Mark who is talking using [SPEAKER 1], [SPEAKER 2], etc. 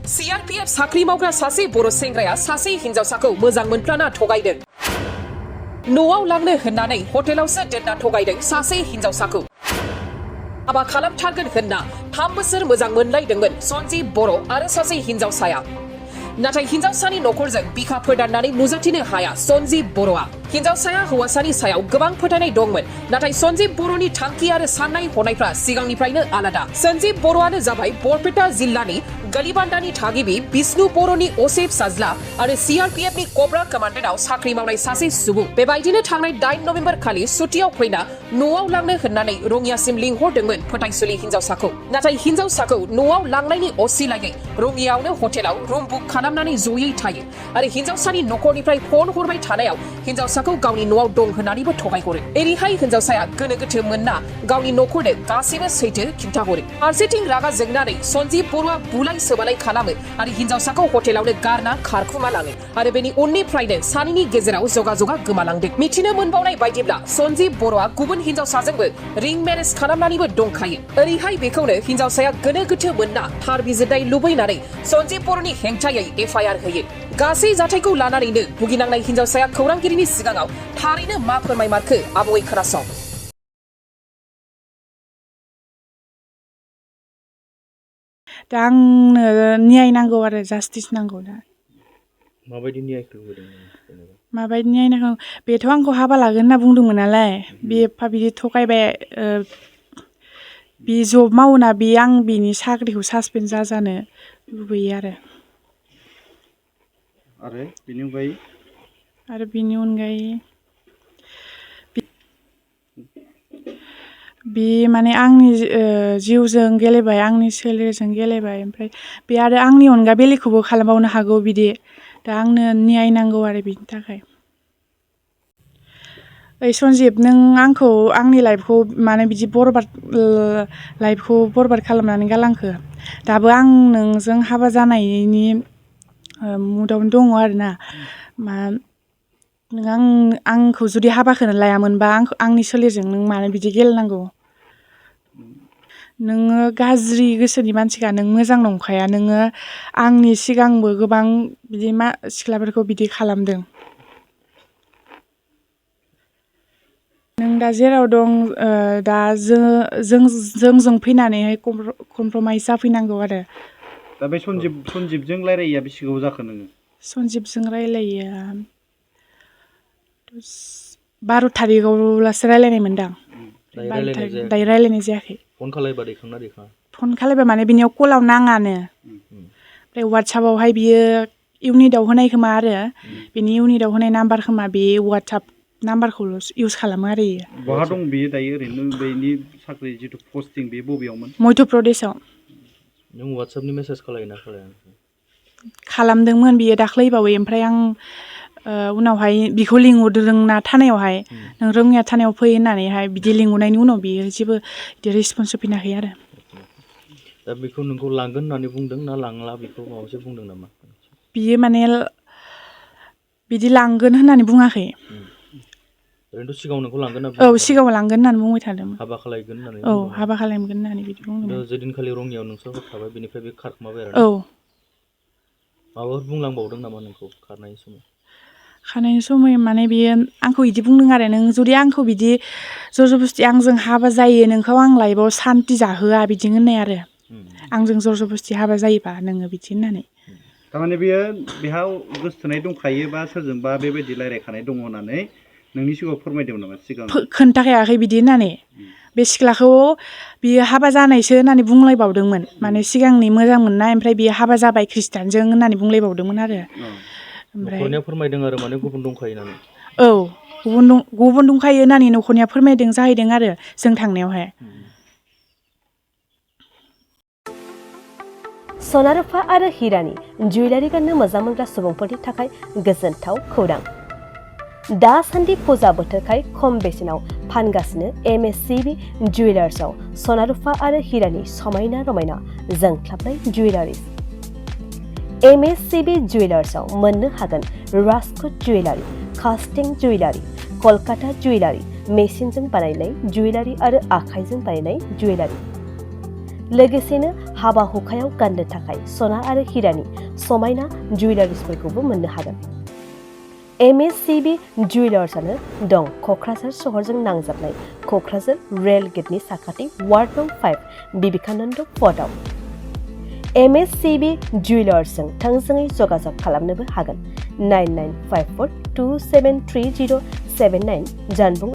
[SPEAKER 1] CRPF साख्रि मावग्रा सासे बर' सेंग्राया सासे हिनजावसाखौ मोजां मोनफ्लाना थगायदों। न'आव लांनो होननानै हटेलावसो दोनना थगायदों सासे हिनजावसाखौ। हाबा खालामथारगोन होनना 3 बोसोर मोजां मोनलायदोंमोन सन्जिब बर' आरो सासे हिनजावसाया। नाथाय हिनजावसानि नखरजों बिखा फोदाननानै नुजाथिनो हाया सन्जिब बर'आ। हिनजावसाया हौवासानि सायाव गोबां फोथायनाय दंमोन, नाथाय सन्जिब बर'नि थांखि आरो साननाय हनायफ्रा सिगांनिफ्रायनो आलादा। सन्जिब बर'आनो जाबाय बरपेटा जिल्लानि गलिबान्दानि थागिबि बिष्णु बर'नि असे फिसाज्ला आरो CRPF नि कब्रा कमान्डोआव साख्रि मावनाय सासे सुबुं। बेबायदिनो थांनाय 8 नभेम्बर खालि सुटियाव फैना न'आव लांनो होननानै रङियासिम लिंहरदोंमोन फोथायसुलि हिनजावसाखौ। नाथाय हिनजावसाखौ न'आव लांनायनि असिलायै रङियायावनो हटेलाव रुम बुक खालामनानै जयै थायो आरो हिनजावसानि नखरनिफ्राय फन हरबाय थानायाव हिनजावसाखौ गावनि न'आव दं होननानैबो थगायहरो। एरैहाय हिनजावसाया गोनो गोथो मोनना गावनि नखरनो गासैबो सैथो खिन्थाहरो। फारसेथिं रागा जोंनानै सन्जिब बर'आ बुलाय सोबालाय खालामो आरो हिनजावसाखौ हटेलावनो गारना खारखुमा लाङो आरो बेनि उननिफ्रायनो सानैनि गेजेराव जगाजगा गोमालांदों। मिथिनो मोनबावनाय बायदिब्ला सन्जिब बर'आ गुबुन हिनजावसाजोंबो रिं मेरेज खालामनानैबो दंखायो। ओरैहाय बेखौनो हिनजावसाया गोनो गोथो मोनना थार बिजिरनाय लुबैनानै सन्जिब बर'नि हेंथायै FIR होयो। गासै जाथायखौ लानानैनो भुगिनांनाय हिनजावसाया खौरांगिरिनि सिगाङाव थारैनो मा फोरमायमारखो आबुङै खोनासं।
[SPEAKER 2] दा आंनो न्याय नांगौ आरो जास्टिस नांगौ। दा
[SPEAKER 3] माबायदि न्यायखौ होदों जेनेबा?
[SPEAKER 2] माबायदि न्याय नांगौ? बेथ' आंखौ हाबा लागोन होनना बुंदोंमोन नालाय, बे एफा बिदि थगायबाय। बे जब मावोना, बे आं बिनि साख्रिखौ सासपेन्ड जाजानो लुबैयो आरो बिनि अनगायै बे माने आंनि जिउजों गेलेबाय, आंनि सेलेरिजों गेलेबाय, ओमफ्राय बे आरो आंनि अनगा बेलेगखौबो खालामबावनो हागौ बिदि। दा आंनो न्याय नांगौ आरो बिनि थाखाय। ओइ सन्जिब, नों आंखौ आंनि लाइफखौ माने बिदि लाइफखौ बरबाद खालामनानै गालांखो। दाबो आं नोंजों हाबा जानायनि मुदावनो दङ आरोना। नों आंखौ जुदि हाबाखौनो लायामोनबा आंनि सोलेरजों नों मानो बिदि गेलेनांगौ? नोङो गाज्रि गोसोनि मानसिखा, नों मोजां नंखाया। नोङो आंनि सिगांबो गोबां बिदि सिख्लाफोरखौ बिदि खालामदों। नों दा जेराव दं, दा जोंजों फैनानैहाय कमप्रमाइस जाफैनांगौ आरो।
[SPEAKER 4] दा बे सन्जिबजों रायलायैया बेसे गोबाव जाखो नोङो?
[SPEAKER 2] सन्जिबजों रायलायैया 12 थारिखआवलासो रायलायनाय मोनदां। दायो रायलायनाय जायाखै।
[SPEAKER 3] फन खालायबा दैखांना दैखाङा?
[SPEAKER 2] फन खालायबा माने बिनियाव कलाव नाङानो। ओमफ्राय वाट्सएपआवहाय बियो इउनिटआव होनाय खोमा आरो बिनि इउनिटआव होनाय नाम्बार खोमा, बे वाट्सएप नाम्बारखौल' इउस खालामो आरो इयो।
[SPEAKER 4] बहा दं बियो दायो? ओरैनो बेनि साख्रि जिथु पस्टिं बे बबेयावमोन?
[SPEAKER 2] मध्य प्रदेशआव।
[SPEAKER 3] नों वाट्सएपनि मेसेज खालायोना खालाया?
[SPEAKER 2] खालामदोंमोन बियो दाख्लैबावै, ओमफ्राय आं उनावहाय बिखौ लिंहरदोंना थानायावहाय, नों रङिया थानायाव फै होननानैहाय बिदि लिंहरनायनि उनाव बियो जेबो बिदि रेसपन्स होफिनाखै आरो।
[SPEAKER 3] दा बेखौ नोंखौ लांगोन होननानै बुंदों ना लांला, बेखौ माबासो बुंदों नामा?
[SPEAKER 2] बियो माने बिदि लांगोन होननानै बुङाखै।
[SPEAKER 3] ओरैनोथ' सिगाङाव नोंखौ लांगोन होनना बुंदों।
[SPEAKER 2] औ, सिगाङाव लांगोन होननानै बुंबाय थादोंमोन।
[SPEAKER 3] हाबा खालायगोन होननानै
[SPEAKER 2] औ,
[SPEAKER 3] बुंदोंमोन।
[SPEAKER 2] हाबा खालामगोन होननानै बिदि बुंदोंमोन।
[SPEAKER 3] जेदिनखालि रङियाव नोंसोर हर थाबाय, बेनिफ्राय बे खारखोमाबाय आरो?
[SPEAKER 2] औ।
[SPEAKER 3] माबाफोर बुंलांबावदों नामा नोंखौ खारनायनि समाव?
[SPEAKER 2] खारनायनि समाव माने बियो आंखौ बिदि बुंदों आरो, नों जुदि आंखौ बिदि जरजबस्ति आंजों हाबा जायो, नोंखौ आं लाइफआव सान्ति जाहोआ बिदि होननाय आरो। आंजों जरजबस्ति हाबा जायोबा नोङो बिदि होननानै।
[SPEAKER 4] थारमाने बियो बेहा गोसथोनाय दंखायो बा सोरजोंबा बेबायदि रायज्लायखानाय दङ होननानै नोंनि सिगाङाव फोरमायदोंमोन नामा सिगां?
[SPEAKER 2] खोन्थाखायाखै बिदि होननानै। बे सिख्लाखौ बियो हाबा जानायसो होननानै बुंलायबावदोंमोन। माने सिगांनि मोजां मोननाय, ओमफ्राय बियो हाबा जाबाय खृष्टानजों होननानै बुंलायबावदोंमोन आरो।
[SPEAKER 3] न'खरनिया फोरमायदों आरो माने गुबुन दंखायो होननानै?
[SPEAKER 2] औ, गुबुन दंखायो होननानै न'खरनिया फोरमायदों जाहैदों आरो जों थांनायावहाय।
[SPEAKER 5] सना रुफा आरो हिरानि जुवेलारि गाननो मोजां मोनग्रा सुबुंफोरनि थाखाय गोजोनथाव खौरां। दासान्दि फुजा बोथोरखाय खम बेसेनाव फानगासिनो MSCB जुवेलार्सआव सना रुफा आरो हिरानि समायना रमायना जोंख्लाबनाय जुवेलारि। MSCB जुवेलार्सआव मोननो हागोन राजकोट जुवेलारि, कास्टिं जुवेलारि, कलकाता जुवेलारि, मेसिनजों बानायनाय जुवेलारि आरो आखाइजों बानायनाय जुवेलारि। लोगोसेनो हाबा हुखायाव गाननो थाखाय सना आरो हिरानि समायना जुवेलारिसफोरखौबो मोननो हागोन। MSCB जुवेलार्सआनो दं क'क्राझार सहरजों नांजाबनाय क'क्राझार रेल गेटनि साखाथि वार्ड नं 5 बिवेकानन्द पथआव। MSCB जुवेलार्सजों थोंजोङै जगाजग खालामनोबो हागोन। 9954273079 जानबुं